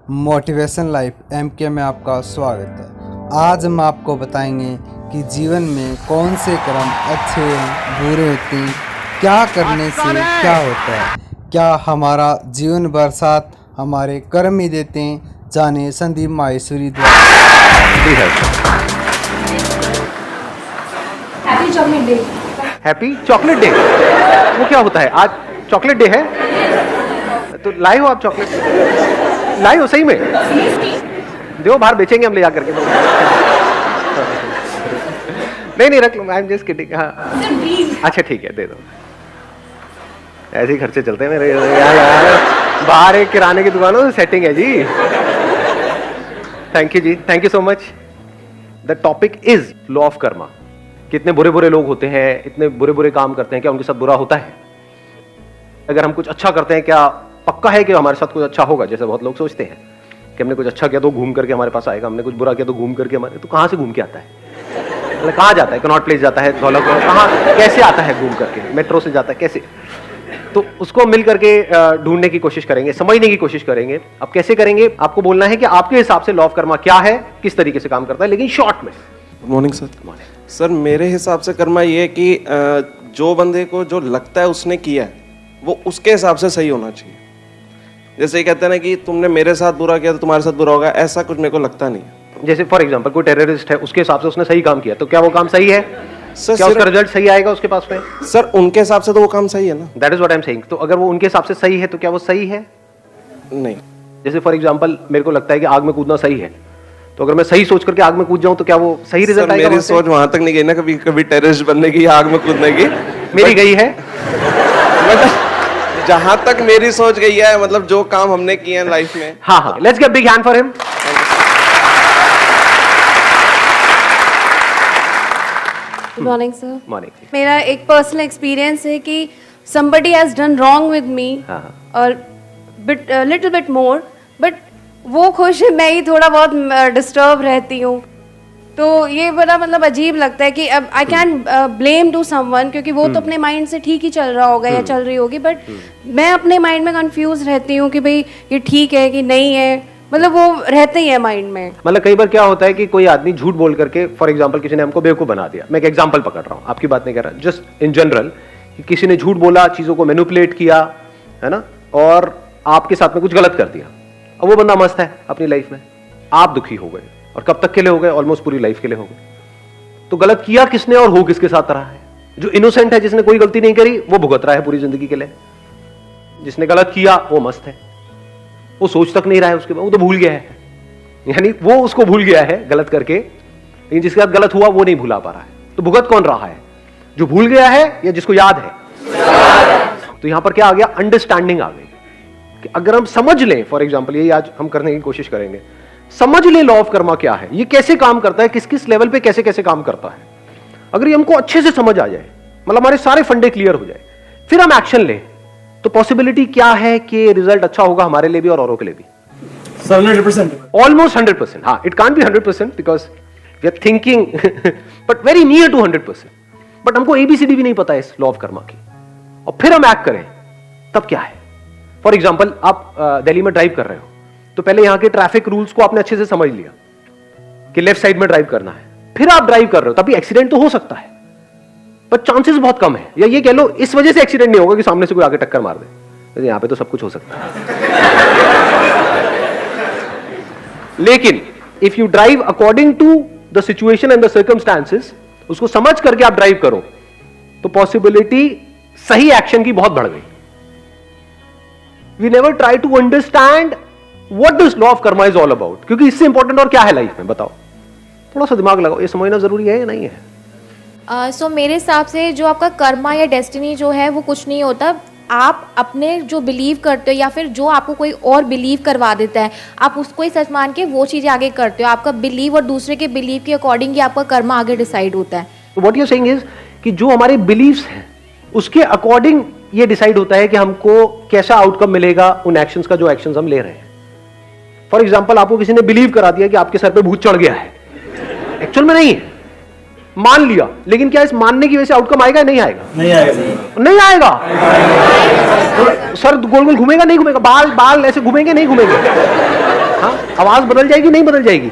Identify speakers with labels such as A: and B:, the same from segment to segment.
A: Motivation life MK में आपका स्वागत है। आज हम आपको बताएंगे कि जीवन में कौन से कर्म अच्छे बुरे होते हैं, क्या करने से क्या होता है, क्या हमारा जीवन भर साथ हमारे कर्म ही देते हैं। जाने संदीप माहेश्वरी द्वारा।
B: Happy chocolate day.
C: Happy chocolate day वो क्या होता है? आज चॉकलेट डे है तो लाए हो आप चॉकलेट? लाए हो सही में? दो बाहर बेचेंगे हम ले जा करके। नहीं रख लो, आई एम जस्ट किडिंग। हाँ अच्छा ठीक है, दे दो। ऐसे ही खर्चे चलते हैं मेरे यार। बाहर एक किराने की दुकान हो, सेटिंग है जी। थैंक यू जी, thank you so much. The topic is law of karma. कितने बुरे बुरे लोग होते हैं, इतने बुरे बुरे काम करते हैं, क्या उनके साथ बुरा होता है? अगर हम कुछ अच्छा करते हैं, क्या पक्का है कि हमारे साथ कुछ अच्छा होगा? जैसे बहुत लोग सोचते हैं कि हमने कुछ अच्छा किया तो घूम करके हमारे पास आएगा, हमने कुछ बुरा किया तो घूम करके हमारे, तो कहां से घूम के आता है? मतलब कहां जाता है? कनॉट प्लेस जाता है, कहां कैसे आता है घूम करके? मेट्रो से जाता है कैसे? तो उसको मिल करके ढूंढने की कोशिश करेंगे, समझने की कोशिश करेंगे। अब कैसे करेंगे? आपको बोलना है कि आपके हिसाब से लॉ ऑफ कर्मा क्या है, किस तरीके से काम करता है, लेकिन शॉर्ट में।
D: Good morning sir. सर मेरे हिसाब से कर्मा ये है कि जो बंदे को जो लगता है उसने किया है वो उसके हिसाब से सही होना चाहिए। जैसे कहते हैं ना कि तुमने मेरे साथ बुरा किया तो तुम्हारे साथ बुरा होगा, ऐसा कुछ मेरे को लगता नहीं।
C: जैसे फॉर एग्जांपल कोई टेररिस्ट है, उसके हिसाब से उसने सही काम किया, तो क्या वो काम सही है?
D: सर
C: क्या उसका रिजल्ट सही आएगा उसके पास में?
D: सर उनके हिसाब से तो वो काम सही है ना।
C: That is what I am saying. तो अगर वो उनके हिसाब से सही है तो क्या वो सही है?
D: नहीं।
C: जैसे फॉर एग्जांपल मेरे को लगता है कि आग में कूदना सही है, तो अगर मैं सही सोच करके आग में कूद जाऊं तो क्या वो सही रिजल्ट आएगा?
D: मेरी सोच वहां तक नहीं गई ना, कभी टेररिस्ट बनने की, आग में कूदने की।
C: मेरी गई है।
D: जहां तक मेरी सोच गई है, मतलब जो काम हमने किए हैं लाइफ में।
C: हाँ, let's give big hand for him.
B: Good morning sir.
C: Morning.
B: मेरा एक पर्सनल एक्सपीरियंस है कि somebody has done wrong with me और लिटिल बिट मोर, बट वो खुश है, मैं ही थोड़ा बहुत डिस्टर्ब रहती हूँ। तो ये बड़ा मतलब अजीब लगता है कि अब I can blame to someone, क्योंकि वो तो अपने माइंड से ठीक ही चल रहा होगा या चल रही होगी, बट मैं अपने माइंड में कंफ्यूज रहती हूँ कि भाई ये ठीक है कि नहीं है। मतलब वो रहते ही है माइंड में।
C: मतलब कई बार क्या होता है कि कोई आदमी झूठ बोल करके, फॉर एग्जांपल किसी ने हमको बेवकूफ बना दिया। मैं एक एग्जांपल पकड़ रहा हूँ, आपकी बात नहीं कर रहा, जस्ट इन जनरल। किसी ने झूठ बोला, चीजों को मैनिपुलेट किया, है ना, और आपके साथ में कुछ गलत कर दिया। अब वो बंदा मस्त है अपनी लाइफ में, आप दुखी हो गए, और कब तक के लिए हो गए? ऑलमोस्ट पूरी लाइफ के लिए हो गए। तो गलत किया किसने और हो किसके साथ रहा है? जो इनोसेंट है, जिसने कोई गलती नहीं करी, वो भुगत रहा है पूरी जिंदगी के लिए। जिसने गलत किया वो मस्त है, वो सोच तक नहीं रहा है उसके बाद, वो तो भूल गया है, यानी वो उसको भूल गया है गलत करके, लेकिन जिसके साथ गलत हुआ वो नहीं भुला पा रहा है। तो भुगत कौन रहा है? जो भूल गया है या जिसको याद है? तो यहां पर क्या आ गया? अंडरस्टैंडिंग आ गई कि अगर हम समझ लें, फॉर एग्जांपल ये आज हम करने की कोशिश करेंगे, समझ लें लॉ ऑफ कर्मा क्या है, ये कैसे काम करता है, किस किस लेवल पे कैसे कैसे काम करता है। अगर ये हमको अच्छे से समझ आ जाए, मतलब हमारे सारे फंडे क्लियर हो जाए, फिर हम एक्शन लें, तो पॉसिबिलिटी क्या है कि रिजल्ट अच्छा होगा हमारे लिए भी और औरों के लिए भी?
E: 100%,
C: ऑलमोस्ट 100%। हाँ, it can't be 100% because we are thinking but very near to 100%। But हमको ABCD भी नहीं पता है इस लॉ ऑफ कर्मा की, और फिर हम एक्ट करें, तब क्या है? फॉर एग्जाम्पल आप दिल्ली में ड्राइव कर रहे हो, तो पहले यहां के ट्रैफिक रूल्स को आपने अच्छे से समझ लिया कि लेफ्ट साइड में ड्राइव करना है, फिर आप ड्राइव कर रहे हो, तभी एक्सीडेंट तो हो सकता है, पर चांसेस बहुत कम है। या ये कह लो इस वजह से एक्सीडेंट नहीं होगा कि सामने से कोई आगे टक्कर मार दे, यहां पे तो सब कुछ हो सकता है। लेकिन if you drive according to the situation and the circumstances, उसको समझ करके आप ड्राइव करो, तो पॉसिबिलिटी सही एक्शन की बहुत बढ़ गई। We never try to understand what this law of karma is all about, क्योंकि इससे इंपॉर्टेंट और क्या है लाइफ में? बताओ, थोड़ा सा दिमाग लगाओ, ये समझना जरूरी है या नहीं है?
F: मेरे हिसाब से जो आपका कर्मा या डेस्टिनी जो है वो कुछ नहीं होता। आप अपने जो बिलीव करते हो या फिर जो आपको कोई और बिलीव करवा देता है, आप उसको ही सच मान के वो चीज़ें आगे करते हो। आपका बिलीव और दूसरे के बिलीव के अकॉर्डिंग ही आपका कर्मा आगे डिसाइड होता है।
C: तो what you are saying is कि जो हमारे बिलीव्स हैं उसके अकॉर्डिंग ये डिसाइड होता है कि हमको कैसा आउटकम मिलेगा उन एक्शंस का, जो एक्शंस हम ले रहे हैं। फॉर एग्जांपल आपको किसी ने बिलीव करा दिया कि आपके सर पे भूत चढ़ गया है, एक्चुअल में नहीं है, मान लिया, लेकिन क्या इस मानने की वजह से आउटकम आएगा? नहीं आएगा।
E: नहीं आएगा।
C: नहीं आएगा। सर गोल गोल घूमेगा? नहीं घूमेगा। बाल बाल ऐसे घूमेंगे? नहीं घूमेंगे। हाँ, आवाज बदल जाएगी, नहीं बदल जाएगी?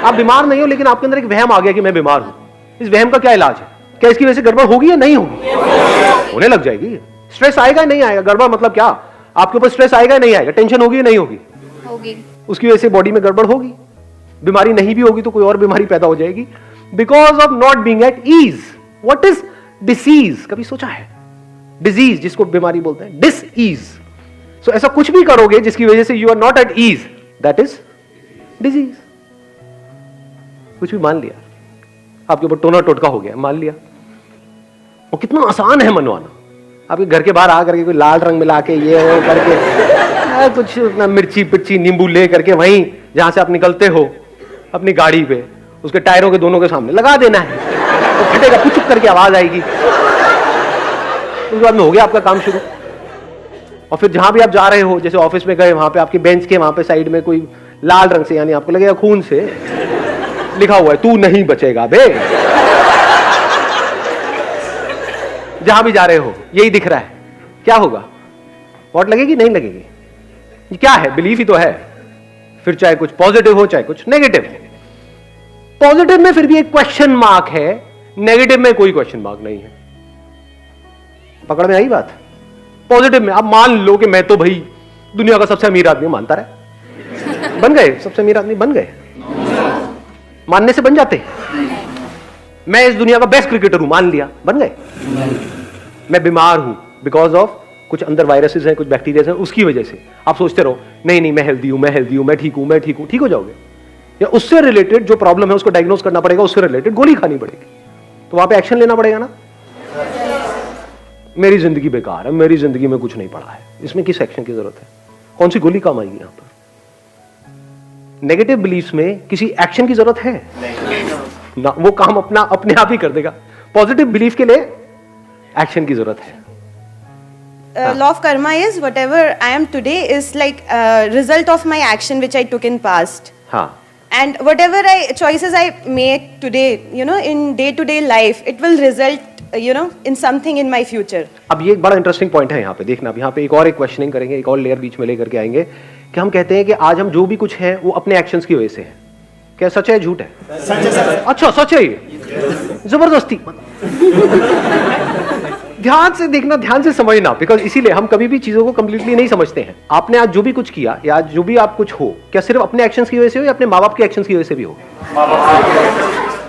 C: आप बीमार नहीं हो, लेकिन आपके अंदर एक वहम आ गया कि मैं बीमार हूं। इस वहम का क्या इलाज है? क्या इसकी वजह से गड़बड़ होगी या नहीं होगी? होने लग जाएगी। स्ट्रेस आएगा या नहीं आएगा? गड़बड़ मतलब क्या? आपके ऊपर स्ट्रेस आएगा या नहीं आएगा? टेंशन होगी या नहीं होगी?
F: होगी।
C: उसकी वजह से बॉडी में गड़बड़ होगी। बीमारी नहीं भी होगी तो कोई और बीमारी पैदा हो जाएगी, because of not being at ease. What is disease? कभी सोचा है? डिजीज जिसको बीमारी बोलते हैं, डिस ईज। सो ऐसा कुछ भी करोगे जिसकी वजह से you are not at ease, that is disease. कुछ भी मान लिया, आपके ऊपर टोना टोटका हो गया, मान लिया। और कितना आसान है मनवाना। आपके घर के बाहर आकर के कोई लाल रंग मिला के ये वो करके कुछ अपना मिर्ची पिर्ची नींबू ले करके वहीं जहां से आप निकलते हो अपनी गाड़ी पे, उसके टायरों के दोनों के सामने लगा देना है, तो फटेगा, पुचुक करके आवाज आएगी। उसके बाद में हो गया आपका काम शुरू। और फिर जहां भी आप जा रहे हो, जैसे ऑफिस में गए, वहां पे आपके बेंच के वहां पे साइड में कोई लाल रंग से, यानी आपको लगेगा खून से लिखा हुआ है, तू नहीं बचेगा बे। जहां भी जा रहे हो यही दिख रहा है, क्या होगा? वोट लगेगी, नहीं लगेगी? ये क्या है? बिलीफ ही तो है। फिर चाहे कुछ पॉजिटिव हो चाहे कुछ नेगेटिव हो। पॉजिटिव में फिर भी एक क्वेश्चन मार्क है, नेगेटिव में कोई क्वेश्चन मार्क नहीं है। पकड़ में आई बात? पॉजिटिव में आप मान लो कि मैं तो भाई दुनिया का सबसे अमीर आदमी, मानता रहे, बन गए सबसे अमीर आदमी, बन गए। मानने से बन जाते। मैं इस दुनिया का बेस्ट क्रिकेटर हूं, मान लिया, बन गए। मैं बीमार हूं बिकॉज ऑफ कुछ अंदर वायरसेस हैं, कुछ बैक्टीरिया हैं, उसकी वजह से आप सोचते रहो नहीं नहीं मैं हेल्दी हूं, मैं हेल्दी हूं, मैं ठीक हूं, मैं ठीक हूं, ठीक हो जाओगे। या उससे रिलेटेड जो प्रॉब्लम है उसको डायग्नोस करना पड़ेगा, उससे रिलेटेड गोली खानी पड़ेगी, तो वहां पे एक्शन लेना पड़ेगा ना। मेरी जिंदगी बेकार है, मेरी जिंदगी में कुछ नहीं पड़ा है, इसमें किस एक्शन की जरूरत है? कौन सी गोली काम आएगी यहां पर? नेगेटिव बिलीफ्स में किसी एक्शन की जरूरत है ना, वो काम अपना अपने आप ही कर देगा। पॉजिटिव बिलीफ के लिए एक्शन की जरूरत है।
G: Law of karma is whatever I am today is like a result of my action which I took in past.
C: हाँ,
G: And whatever choices I make today, you know, in day-to-day life, it will result, you know, in something in my future.
C: अब ये एक बड़ा interesting point है यहाँ पे, देखना। अब यहाँ पे एक और एक क्वेश्चनिंग करेंगे, एक और लेयर बीच में लेकर के आएंगे कि हम कहते हैं कि आज हम जो भी कुछ है वो अपने एक्शंस की वजह से है। क्या सच है झूठ है?
E: सच है सर।
C: अच्छा सच है ये, जबरदस्ती। ध्यान से देखना, ध्यान से समझना, बिकॉज इसीलिए हम कभी भी चीजों को कंप्लीटली नहीं समझते हैं। आपने आज जो भी कुछ किया या जो भी आप कुछ हो, क्या सिर्फ अपने एक्शंस की वजह से हो या अपने माँ बाप के एक्शंस की वजह से भी हो?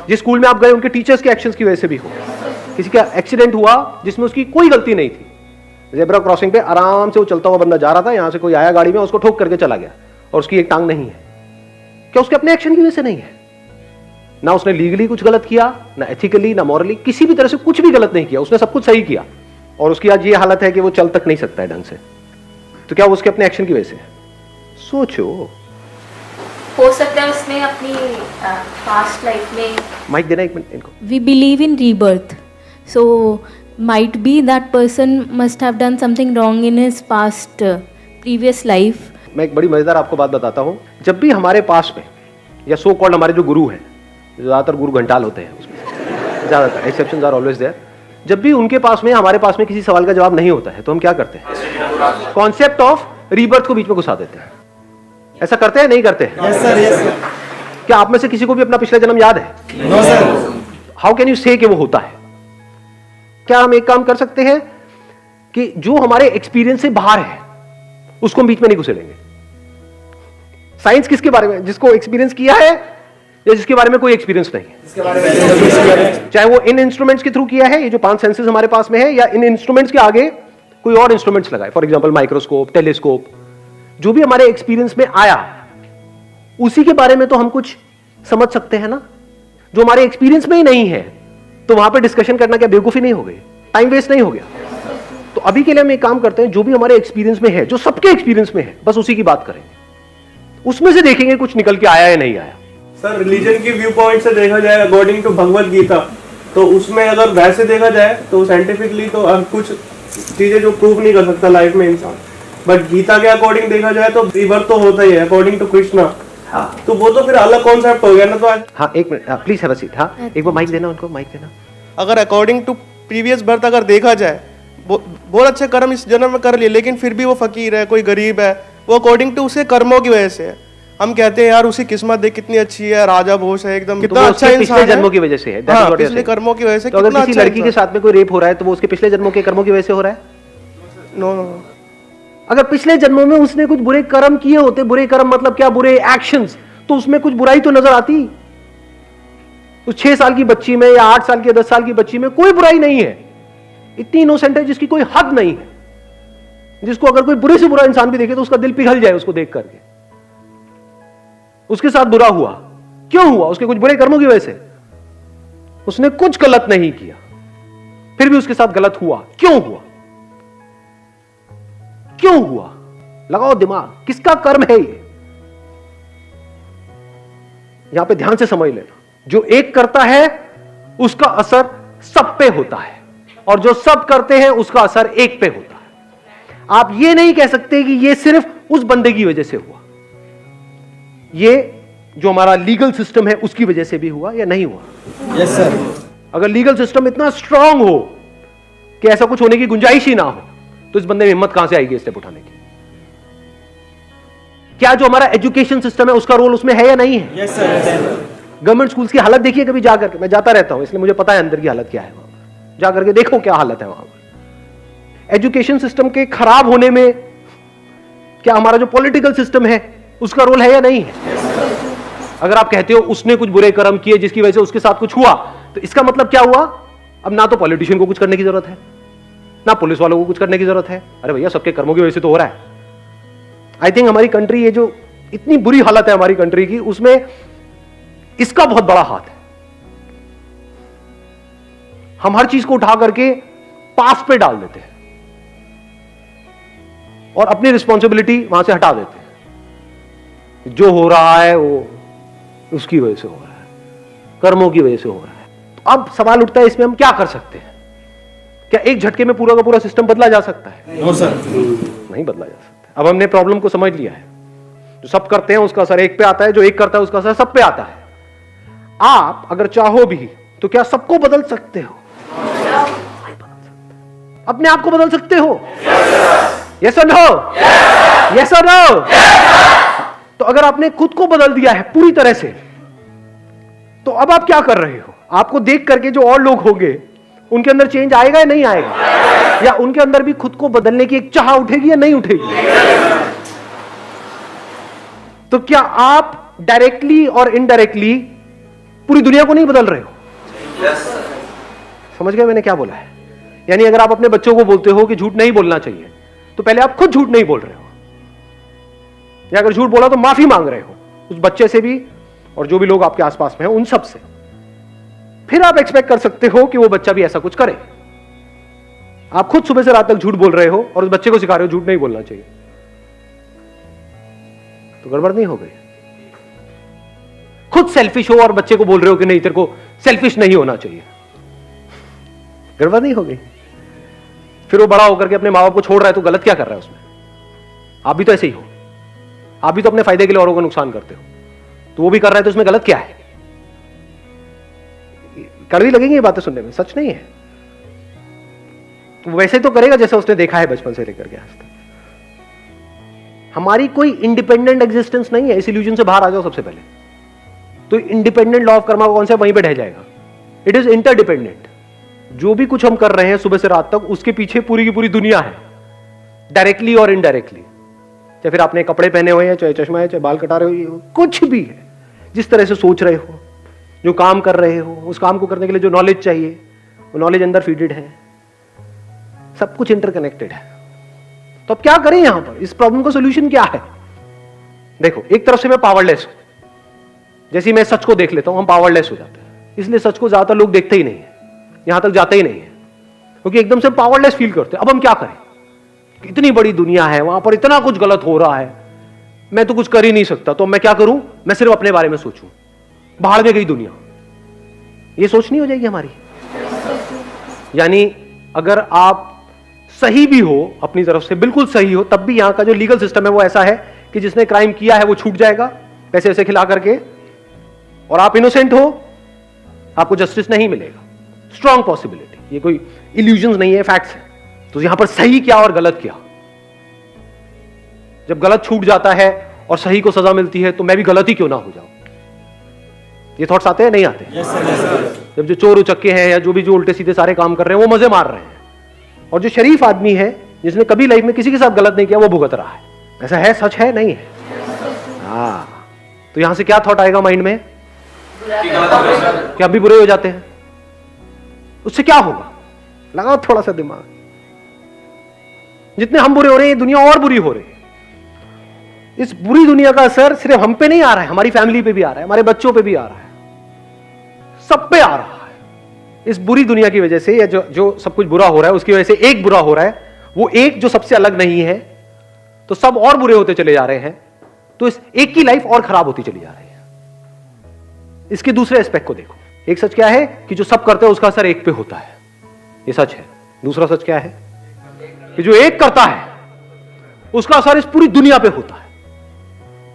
C: जिस स्कूल में आप गए उनके टीचर्स के एक्शंस की वजह से भी हो। किसी का एक्सीडेंट हुआ जिसमें उसकी कोई गलती नहीं थी, ज़ेब्रा क्रॉसिंग पे आराम से वो चलता हुआ बंदा जा रहा था, यहां से कोई आया गाड़ी में, उसको ठोक करके चला गया और उसकी एक टांग नहीं है, क्या उसके अपने एक्शन की वजह से नहीं है? ना उसने लीगली कुछ गलत किया, ना एथिकली, ना मॉरली, किसी भी तरह से कुछ भी गलत नहीं किया, उसने सब कुछ सही किया, और उसकी आज ये हालत है कि वो चल तक नहीं सकता है ढंग से। तो क्या वो उसके अपने एक्शन की वजह से है? सोचो।
F: हो सकता है उसने अपनी पास्ट लाइफ में,
C: माइक देना एक मिनट इनको।
H: We believe in rebirth, so might be that person must have done something wrong in his past previous life.
C: मैं एक बड़ी मजेदार आपको बात बताता हूं। जब भी हमारे पास में या सो कॉल्ड हमारे जो गुरु हैं, ज्यादातर गुरु घंटाल होते हैं उसमें, ज्यादातर एक्सेप्शंस आर ऑलवेज देयर, जब भी उनके पास में हमारे पास में किसी सवाल का जवाब नहीं होता है तो हम क्या करते हैं? कॉन्सेप्ट ऑफ रीबर्थ को बीच में घुसा देते हैं। ऐसा करते हैं नहीं करते हैं?
E: Yes sir, yes sir.
C: क्या आप में से किसी को भी अपना पिछला जन्म याद है?
E: No sir.
C: How can you से कि वो होता है? क्या हम एक काम कर सकते हैं कि जो हमारे एक्सपीरियंस से बाहर है उसको हम बीच में नहीं घुसेड़ेंगे। साइंस किसके बारे में? जिसको एक्सपीरियंस किया है या जिसके बारे में कोई एक्सपीरियंस नहीं है?
E: इसके बारे में
C: चाहे वो इन इंस्ट्रूमेंट्स के थ्रू किया है, ये जो 5 सेंसेस हमारे पास में है, या इन इंस्ट्रूमेंट्स के आगे कोई और इंस्ट्रूमेंट्स लगाए, फॉर एग्जांपल माइक्रोस्कोप, टेलीस्कोप, जो भी हमारे एक्सपीरियंस में आया उसी के बारे में तो हम कुछ समझ सकते हैं ना। जो हमारे एक्सपीरियंस में ही नहीं है तो वहां पे डिस्कशन करना क्या बेवकूफी नहीं हो गई? टाइम वेस्ट नहीं हो गया? तो अभी के लिए हम एक काम करते हैं, जो भी हमारे एक्सपीरियंस में है, जो सबके एक्सपीरियंस में है, बस उसी की बात करेंगे, उसमें से देखेंगे कुछ निकल के आया या नहीं आया।
I: सर रिलीजन की व्यू पॉइंट से देखा जाए, अकॉर्डिंग टू भगवत गीता, तो उसमें अगर वैसे देखा जाए तो साइंटिफिकली तो कुछ चीजें जो प्रूव नहीं कर सकता लाइफ में इंसान, बट गीता के अकॉर्डिंग देखा जाए तो रीबर्थ तो होता ही है अकॉर्डिंग टू कृष्णा। हाँ, तो वो तो फिर अलग कॉन्सेप्ट हो गया ना। तो
C: हाँ एक minute please have a seat. हाँ एक बार माइक देना उनको, माइक देना।
I: अगर अकॉर्डिंग टू प्रीवियस बर्थ अगर देखा जाए, बहुत अच्छे कर्म इस जन्म में कर लिए, लेकिन फिर भी वो फकीर है, कोई गरीब है, वो अकॉर्डिंग टू उसके कर्मों की वजह से है। हम कहते हैं यार उसकी किस्मत देख कितनी अच्छी है, राजा भोज है एकदम, कितना अच्छा इंसान
C: पिछले
I: है।
C: जन्मों की वजह से है,
I: हाँ, पिछले कर्मों की वजह से
C: तो अगर
I: कितना
C: किसी
I: अच्छा
C: लड़की के
I: इंसान।
C: साथ में कोई रेप हो रहा है तो वो उसके पिछले जन्मों के कर्मों की वजह से हो रहा है?
I: No no no.
C: अगर पिछले जन्मों में उसने कुछ बुरे कर्म किए होते, बुरे कर्म मतलब क्या, बुरे एक्शंस, तो उसमें कुछ बुराई तो नजर आती। उस 6 साल की बच्ची में या 8 साल की 10 साल की बच्ची में कोई बुराई नहीं है, इतनी इनोसेंट है जिसकी कोई हद नहीं है, जिसको अगर कोई बुरे से बुरा इंसान भी देखे तो उसका दिल पिघल जाए उसको देख करके। उसके साथ बुरा हुआ, क्यों हुआ? उसके कुछ बुरे कर्मों की वजह से। उसने कुछ गलत नहीं किया, फिर भी उसके साथ गलत हुआ, क्यों हुआ? क्यों हुआ? लगाओ दिमाग, किसका कर्म है ये? यहां पे ध्यान से समझ लेना, जो एक करता है उसका असर सब पे होता है, और जो सब करते हैं उसका असर एक पे होता है। आप ये नहीं कह सकते कि ये सिर्फ उस बंदे की वजह से हुआ, ये जो हमारा लीगल सिस्टम है उसकी वजह से भी हुआ या नहीं हुआ।
A: Yes sir.
C: अगर लीगल सिस्टम इतना स्ट्रांग हो कि ऐसा कुछ होने की गुंजाइश ही ना हो, तो इस बंदे में हिम्मत कहां से आएगी स्टेप उठाने की? क्या जो हमारा एजुकेशन सिस्टम है उसका रोल उसमें है या नहीं है?
A: Yes sir.
C: गवर्नमेंट स्कूल्स की हालत देखिए कभी जाकर के, मैं जाता रहता हूं इसलिए मुझे पता है अंदर की हालत क्या है, वहां जाकर के देखो क्या हालत है वहां पर। एजुकेशन सिस्टम के खराब होने में क्या हमारा जो पॉलिटिकल सिस्टम है उसका रोल है या नहीं है? अगर आप कहते हो उसने कुछ बुरे कर्म किए जिसकी वजह से उसके साथ कुछ हुआ, तो इसका मतलब क्या हुआ? अब ना तो पॉलिटिशियन को कुछ करने की जरूरत है, ना पुलिस वालों को कुछ करने की जरूरत है। अरे भैया सबके कर्मों की वजह से तो हो रहा है। आई थिंक हमारी कंट्री, ये जो इतनी बुरी हालत है हमारी कंट्री की, उसमें इसका बहुत बड़ा हाथ है। हम हर चीज को उठा करके पास पे डाल देते हैं और अपनी रिस्पॉन्सिबिलिटी वहां से हटा देते हैं। जो हो रहा है वो उसकी वजह से हो रहा है, कर्मों की वजह से हो रहा है। तो अब सवाल उठता है इसमें हम क्या कर सकते हैं? क्या एक झटके में पूरा का पूरा सिस्टम बदला जा सकता है?
A: No sir.
C: नहीं बदला जा सकता। अब हमने प्रॉब्लम को समझ लिया है, जो सब करते हैं उसका असर एक पे आता है, जो एक करता है उसका असर सब पे आता है। आप अगर चाहो भी तो क्या सबको बदल सकते हो? नहीं बदल सकते। अपने आप को बदल सकते हो? यस और नो? यस और नो? तो अगर आपने खुद को बदल दिया है पूरी तरह से, तो अब आप क्या कर रहे हो? आपको देख करके जो और लोग होंगे उनके अंदर चेंज आएगा या नहीं आएगा? या उनके अंदर भी खुद को बदलने की एक चाह उठेगी या नहीं उठेगी? तो क्या आप डायरेक्टली और इनडायरेक्टली पूरी दुनिया को नहीं बदल रहे हो? समझ गए मैंने क्या बोला है? यानी अगर आप अपने बच्चों को बोलते हो कि झूठ नहीं बोलना चाहिए, तो पहले आप खुद झूठ नहीं बोल रहे हो, या अगर झूठ बोला तो माफी मांग रहे हो उस बच्चे से भी और जो भी लोग आपके आसपास में हैं उन सब से। फिर आप एक्सपेक्ट कर सकते हो कि वो बच्चा भी ऐसा कुछ करे। आप खुद सुबह से रात तक झूठ बोल रहे हो और उस बच्चे को सिखा रहे हो झूठ नहीं बोलना चाहिए, तो गड़बड़ नहीं हो गई? खुद सेल्फिश हो और बच्चे को बोल रहे हो कि नहीं तेरे को सेल्फिश नहीं होना चाहिए, गड़बड़ नहीं हो गई? फिर वो बड़ा होकर के अपने माँ बाप को छोड़ रहा है, तो गलत क्या कर रहा है उसमें? आप भी तो ऐसे ही हो, आप भी तो अपने फायदे के लिए औरों को नुकसान करते हो, तो वो भी कर रहा है, तो उसमें गलत क्या है? कड़वी लगेंगी ये बातें सुनने में, सच नहीं है। तो वैसे तो करेगा जैसे उसने देखा है बचपन से लेकर के आज तक। हमारी कोई इंडिपेंडेंट एग्जिस्टेंस नहीं है, इस इल्यूजन से बाहर आ जाओ सबसे पहले। तो इंडिपेंडेंट लॉ ऑफ कर्मा कौन सा वहीं पे ढह जाएगा? It is interdependent. जो भी कुछ हम कर रहे हैं सुबह से रात तक, उसके पीछे पूरी की पूरी दुनिया है, डायरेक्टली और इनडायरेक्टली। चाहे फिर आपने कपड़े पहने हुए हैं, चाहे चश्मा है, चाहे बाल कटा रहे हो, कुछ भी है, जिस तरह से सोच रहे हो, जो काम कर रहे हो, उस काम को करने के लिए जो नॉलेज चाहिए वो नॉलेज अंदर फीडेड है, सब कुछ इंटरकनेक्टेड है। तो अब क्या करें यहां पर? इस प्रॉब्लम का सोल्यूशन क्या है? देखो, एक तरफ से मैं पावरलेस हूं, जैसे मैं सच को देख लेता हूं हम पावरलेस हो जाते हैं, इसलिए सच को ज्यादातर लोग देखते ही नहीं है, यहां तक जाते ही नहीं है, क्योंकि एकदम से पावरलेस फील करते हैं। अब हम क्या करें? इतनी बड़ी दुनिया है, वहां पर इतना कुछ गलत हो रहा है, मैं तो कुछ कर ही नहीं सकता, तो मैं क्या करूं? मैं सिर्फ अपने बारे में सोचूं, बाहर में गई दुनिया, ये सोच नहीं हो जाएगी हमारी? यानी अगर आप सही भी हो अपनी तरफ से, बिल्कुल सही हो, तब भी यहां का जो लीगल सिस्टम है वो ऐसा है कि जिसने क्राइम किया है वो छूट जाएगा पैसे वैसे खिला करके, और आप इनोसेंट हो, आपको जस्टिस नहीं मिलेगा। स्ट्रॉन्ग पॉसिबिलिटी, ये कोई इल्यूजन नहीं है, फैक्ट्स है। तो यहां पर सही क्या और गलत क्या, जब गलत छूट जाता है और सही को सजा मिलती है तो मैं भी गलत ही क्यों ना हो जाऊं, ये थॉट्स आते हैं नहीं आते? जब जो चोर उचक्के हैं या जो भी जो उल्टे सीधे सारे काम कर रहे हैं वो मजे मार रहे हैं, और जो शरीफ आदमी है जिसने कभी लाइफ में किसी के साथ गलत नहीं किया वो भुगत रहा है। ऐसा है, सच है, नहीं है? हाँ, तो यहां से क्या थॉट आएगा माइंड में कि आप भी बुरे हो जाते हैं, उससे क्या होगा? लगाओ थोड़ा सा दिमाग। जितने हम बुरे हो रहे हैं दुनिया और बुरी हो रही है। इस बुरी दुनिया का असर सिर्फ हम पे नहीं आ रहा है, हमारी फैमिली पे भी आ रहा है, हमारे बच्चों पे भी आ रहा है, सब पे आ रहा है। इस बुरी दुनिया की वजह से या जो सब कुछ बुरा हो रहा है उसकी वजह से एक बुरा हो रहा है, वो एक जो सबसे अलग नहीं है, तो सब और बुरे होते चले जा रहे हैं, तो इस एक की लाइफ और खराब होती चली जा रही है। इसके दूसरे एस्पेक्ट को देखो। एक सच क्या है कि जो सब करते हैं उसका असर एक पे होता है, ये सच है। दूसरा सच क्या है कि जो एक करता है उसका असर इस पूरी दुनिया पे होता है।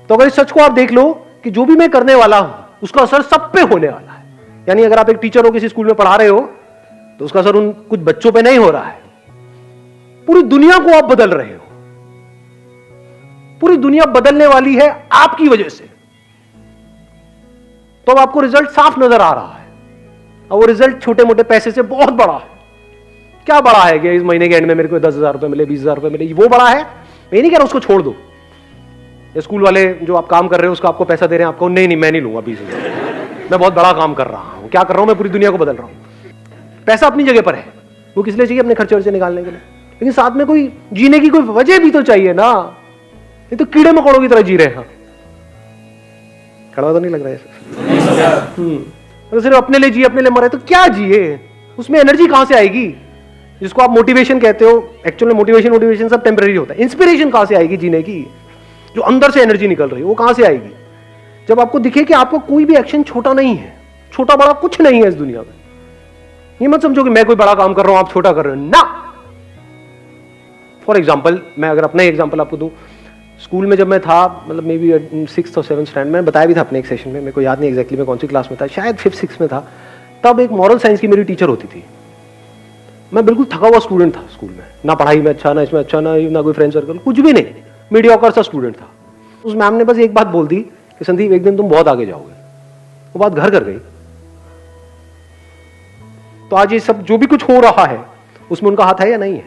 C: तो अगर इस सच को आप देख लो कि जो भी मैं करने वाला हूं उसका असर सब पे होने वाला है। यानी अगर आप एक टीचर हो, किसी स्कूल में पढ़ा रहे हो, तो उसका असर उन कुछ बच्चों पे नहीं हो रहा है, पूरी दुनिया को आप बदल रहे हो। पूरी दुनिया बदलने वाली है आपकी वजह से। तो अब आपको रिजल्ट साफ नजर आ रहा है, और वो रिजल्ट छोटे मोटे पैसे से बहुत बड़ा है। क्या बड़ा है कि इस महीने के एंड में मेरे को 10,000 रुपए मिले, 20,000 रुपए मिले, वो बड़ा है? मैं नहीं कह रहा उसको छोड़ दो। ये स्कूल वाले जो आप काम कर रहे हो उसका आपको पैसा दे रहे हैं, आपको नहीं मैं नहीं लूंगा 20,000, मैं बहुत बड़ा काम कर रहा हूं। क्या कर रहा हूं मैं? पूरी दुनिया को बदल रहा हूं। पैसा अपनी जगह पर है, वो किस लिए चाहिए? अपने खर्चे वर्चे निकालने के लिए, लेकिन साथ में कोई जीने की कोई वजह भी तो चाहिए ना। ये तो कीड़े मकोड़ों की तरह जी रहे हैं। कड़वा तो नहीं लग रहा है? अगर सिर्फ अपने लिए जिए, अपने लिए मरे, तो क्या जिए? उसमें एनर्जी कहां से आएगी? जिसको आप मोटिवेशन कहते हो, एक्चुअली मोटिवेशन सब टेम्पररी होता है। इंस्पिरेशन कहां से आएगी जीने की? जो अंदर से एनर्जी निकल रही है वो कहां से आएगी? जब आपको दिखे कि आपको कोई भी एक्शन छोटा नहीं है, छोटा बड़ा कुछ नहीं है इस दुनिया में। ये मत समझो कि मैं कोई बड़ा काम कर रहा हूं आप छोटा कर रहे हो ना। फॉर एग्जाम्पल, मैं अगर अपना एग्जाम्पल आपको दूं, स्कूल में जब मैं था, मतलब मे बी 6th और 7th स्टैंडर्ड में, बताया भी था अपने एक सेशन में, मेरे को याद नहीं एग्जैक्टली मैं कौन सी क्लास में था, शायद 5th 6th में था। तब एक मॉरल साइंस की मेरी टीचर होती थी। मैं बिल्कुल थका हुआ स्टूडेंट था स्कूल में, ना पढ़ाई में अच्छा, ना इसमें अच्छा, ना कोई फ्रेंड सर्कल, कुछ भी नहीं, मीडियोकर सा स्टूडेंट था। उस मैम ने बस एक बात बोल दी कि संदीप एक दिन तुम बहुत आगे जाओगे। वो बात घर कर गई। तो आज ये सब जो भी कुछ हो रहा है उसमें उनका हाथ है या नहीं है?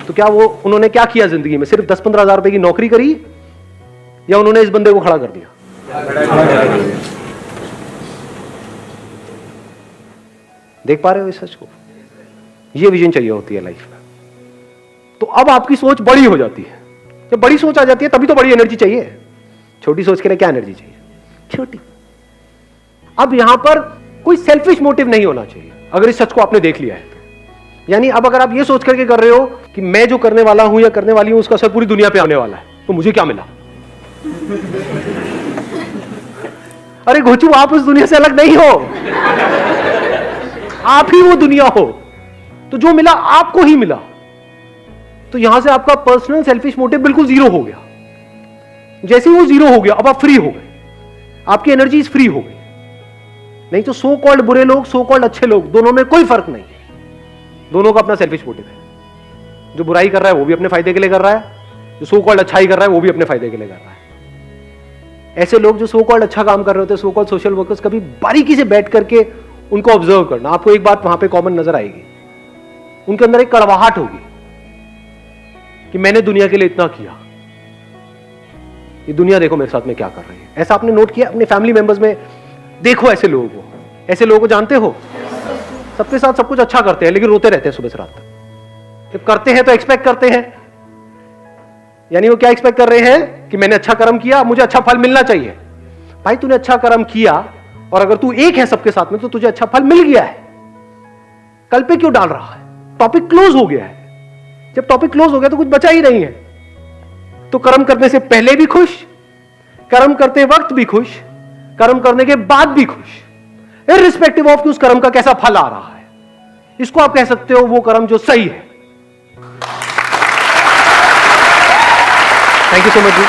C: तो क्या वो उन्होंने क्या किया जिंदगी में? सिर्फ 10-15 हजार रुपए की नौकरी करी, या उन्होंने इस बंदे को खड़ा कर दिया? देख पा रहे हो इस सच को? ये विजन चाहिए होती है लाइफ में। तो अब आपकी सोच बड़ी हो जाती है। जब बड़ी सोच आ जाती है तभी तो बड़ी एनर्जी चाहिए। छोटी सोच के लिए क्या एनर्जी चाहिए? छोटी। अब यहां पर कोई सेल्फिश मोटिव नहीं होना चाहिए अगर इस सच को आपने देख लिया है तो। यानी अब अगर आप ये सोच करके कर रहे हो कि मैं जो करने वाला हूं या करने वाली हूं उसका असर पूरी दुनिया पे आने वाला है, तो मुझे क्या मिला? अरे घोचू, आप उस दुनिया से अलग नहीं हो, आप ही वो दुनिया हो। तो जो मिला आपको ही मिला। तो यहां से आपका पर्सनल सेल्फिश मोटिव बिल्कुल जीरो हो गया। जैसे ही वो जीरो हो गया, अब आप फ्री हो गए, आपकी एनर्जीज फ्री हो गई। नहीं तो सो कॉल्ड बुरे लोग, सो कॉल्ड अच्छे लोग, दोनों में कोई फर्क नहीं है। दोनों का अपना सेल्फिश मोटिव है। जो बुराई कर रहा है वो भी अपने फायदे के लिए कर रहा है, जो सो कॉल्ड अच्छाई कर रहा है वो भी अपने फायदे के लिए कर रहा है। ऐसे लोग जो सो कॉल्ड अच्छा काम कर रहे होते हैं, सो कॉल्ड सोशल वर्कर्स, कभी बारीकी से बैठ करके उनको ऑब्जर्व करना, आपको एक बात वहां पे कॉमन नजर आएगी। उनके अंदर एक कड़वाहट होगी कि मैंने दुनिया के लिए इतना किया, ये दुनिया देखो मेरे साथ में क्या कर रही है। ऐसा आपने नोट किया अपने फैमिली मेंबर्स में? देखो ऐसे लोगों को, ऐसे लोगों को जानते हो? सबके साथ सब कुछ अच्छा करते हैं लेकिन रोते रहते हैं सुबह से रात तक। जब करते हैं तो एक्सपेक्ट करते हैं, यानी वो क्या एक्सपेक्ट कर रहे हैं कि मैंने अच्छा कर्म किया, मुझे अच्छा फल मिलना चाहिए। भाई तूने अच्छा कर्म किया और अगर तू एक है सबके साथ में तो तुझे अच्छा फल मिल गया है। कल पे क्यों डाल रहा है? टॉपिक क्लोज हो गया है। जब टॉपिक क्लोज हो गया तो कुछ बचा ही नहीं है। तो कर्म करने से पहले भी खुश, कर्म करते वक्त भी खुश, कर्म करने के बाद भी खुश, इर्रिस्पेक्टिव ऑफ कि उस कर्म का कैसा फल आ रहा है। इसको आप कह सकते हो वो कर्म जो सही है। थैंक यू सो मच जी।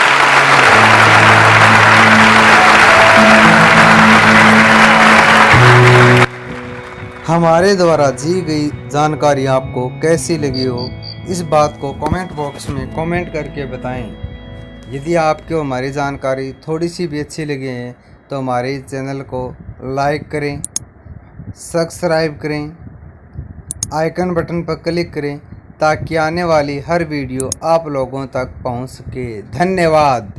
A: हमारे द्वारा दी गई जानकारी आपको कैसी लगी हो इस बात को कमेंट बॉक्स में कमेंट करके बताएं। यदि आपको हमारी जानकारी थोड़ी सी भी अच्छी लगे है तो हमारे चैनल को लाइक करें, सब्सक्राइब करें, आइकन बटन पर क्लिक करें ताकि आने वाली हर वीडियो आप लोगों तक पहुंच सके। धन्यवाद।